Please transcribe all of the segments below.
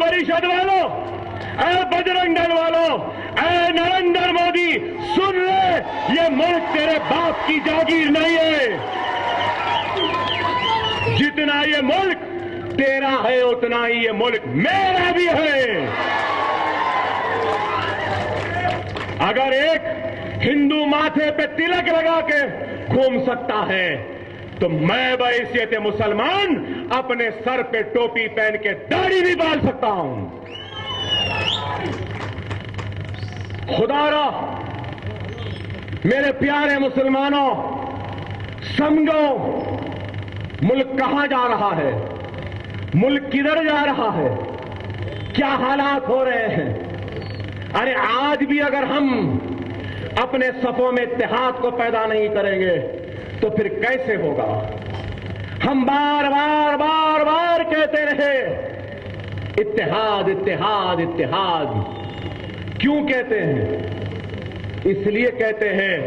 परिषद वालों, ऐ बजरंग दल वालों, ऐ नरेंद्र मोदी, सुन ले, ये मुल्क तेरे बाप की जागीर नहीं है। जितना ये मुल्क तेरा है उतना ही ये मुल्क मेरा भी है। अगर एक हिंदू माथे पे तिलक लगा के घूम सकता है तो मैं बहैसियत मुसलमान अपने सर पे टोपी पहन के दाढ़ी भी बाल सकता हूं। खुदारा मेरे प्यारे मुसलमानों, समझो मुल्क कहां जा रहा है, मुल्क किधर जा रहा है, क्या हालात हो रहे हैं। अरे आज भी अगर हम अपने सफों में इत्तेहाद को पैदा नहीं करेंगे तो फिर कैसे होगा। हम बार बार बार बार कहते रहे इत्तेहाद इत्तेहाद इत्तेहाद। क्यों कहते हैं? इसलिए कहते हैं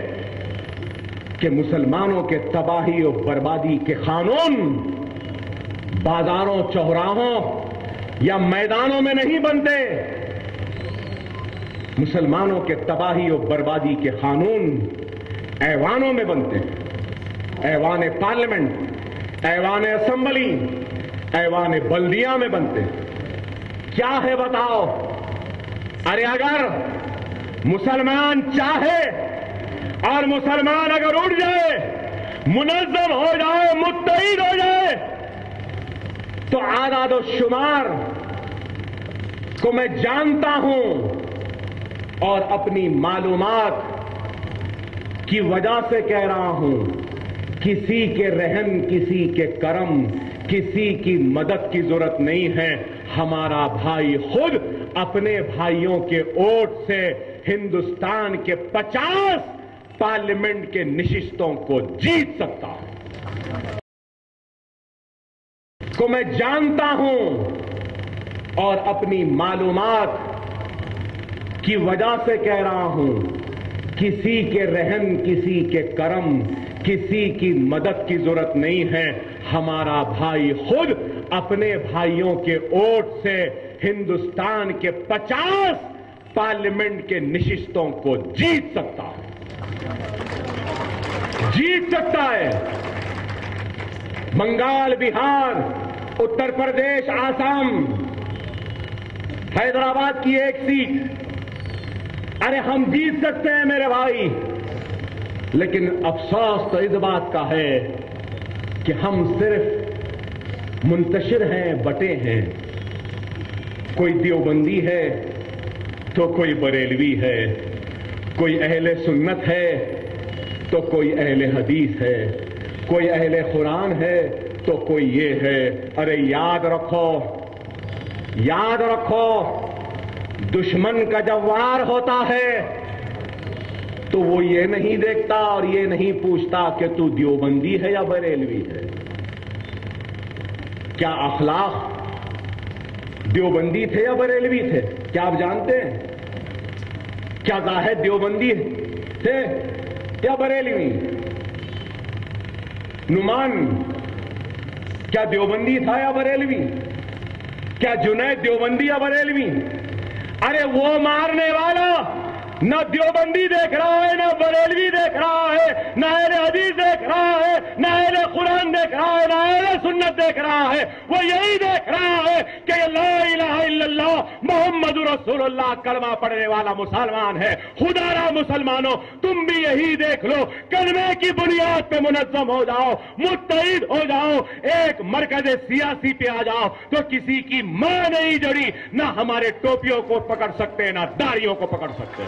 कि मुसलमानों के तबाही और बर्बादी के कानून बाजारों, चौराहों या मैदानों में नहीं बनते। मुसलमानों के तबाही और बर्बादी के कानून ऐवानों में बनते हैं। ऐवान पार्लियामेंट, ऐवान असेंबली, ऐवान बल्दिया में बनते हैं। क्या है बताओ? अरे अगर मुसलमान चाहे और मुसलमान अगर उठ जाए, मुनज़्ज़म हो जाए, मुत्तहिद हो जाए, तो आदाद और शुमार को मैं जानता हूं और अपनी मालूमात की वजह से कह रहा हूं, किसी के रहम, किसी के करम, किसी की मदद की जरूरत नहीं है। हमारा भाई खुद अपने भाइयों के वोट से हिंदुस्तान के 50 पार्लियामेंट के नशिस्तों को जीत सकता है। को मैं जानता हूं और अपनी मालूमात की वजह से कह रहा हूं, किसी के रहम, किसी के करम, किसी की मदद की जरूरत नहीं है। हमारा भाई खुद अपने भाइयों के वोट से हिंदुस्तान के 50 पार्लियामेंट के नशिस्तों को जीत सकता है, जीत सकता है। बंगाल, बिहार, उत्तर प्रदेश, आसाम, हैदराबाद की एक सीट, अरे हम जीत सकते हैं मेरे भाई। लेकिन अफसोस तो इस बात का है कि हम सिर्फ मुंतशिर हैं, बटे हैं। कोई देवबंदी है तो कोई बरेलवी है, कोई अहले सुन्नत है तो कोई अहले हदीस है, कोई अहले कुरान है तो कोई ये है। अरे याद रखो, याद रखो, दुश्मन का जब वार होता है तो वो ये नहीं देखता और ये नहीं पूछता कि तू देवबंदी है या बरेलवी है। क्या अखलाक देवबंदी थे या बरेलवी थे? क्या आप जानते हैं? क्या जाहिद देवबंदी थे या बरेलवी? नुमान क्या देवबंदी था या बरेलवी? क्या जुनैद देवबंदी या बरेलवी? अरे वो मारने वाला न देवबंदी देख रहा है, न बरेलवी देख रहा है, न अहले हदीस देख रहा है, न अहले कुरान देख रहा है, न अहले सुन्नत देख रहा है। वो यही देख रहा है कि ला इलाहा इल्लल्लाह मोहम्मद रसूलुल्लाह कलमा पढ़ने वाला मुसलमान है। खुदारा मुसलमानों, तुम भी यही देख लो, कलमे की बुनियाद पे मुनज़्ज़म हो जाओ, मुत्तहिद हो जाओ, एक मरकज़ सियासी पे आ जाओ तो किसी की मां नहीं जड़ी, ना हमारे टोपियों को पकड़ सकते, ना दाढ़ियों को पकड़ सकते।